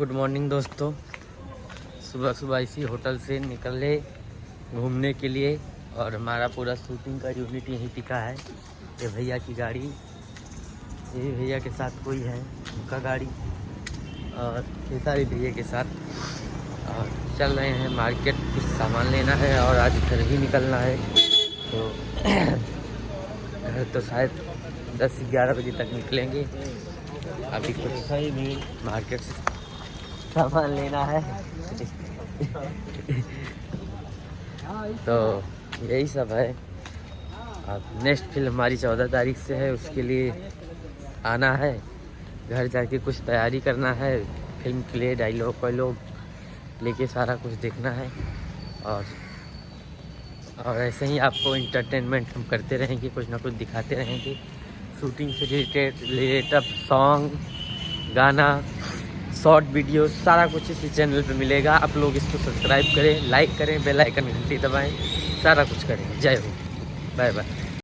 Good morning दोस्तों। सुबह सुबह इसी होटल से निकले घूमने के लिए और हमारा पूरा शूटिंग का यूनिट यहीं टिका है। ये भैया की गाड़ी, ये भैया के साथ कोई है उनका गाड़ी और ये सारे भैया के साथ और चल रहे हैं मार्केट। कुछ सामान लेना है और आज घर भी निकलना है, तो घर तो शायद 10-11 बजे तक निकलेंगे। अभी कुछ सही भी मार्केट से सामान लेना है तो यही सब है। अब नेक्स्ट फिल्म हमारी 14 तारीख से है, उसके लिए आना है, घर जाके कुछ तैयारी करना है फिल्म के लिए, डायलॉग वायलॉग लेके सारा कुछ देखना है और ऐसे ही आपको इंटरटेनमेंट हम करते रहेंगे, कुछ ना कुछ दिखाते रहेंगे। शूटिंग से रिलेटेड सॉन्ग, गाना, शॉर्ट वीडियो सारा कुछ इसी चैनल पे मिलेगा। आप लोग इसको सब्सक्राइब करें, लाइक करें, बेल आइकन घंटी दबाएं, सारा कुछ करें। जय हो, बाय बाय।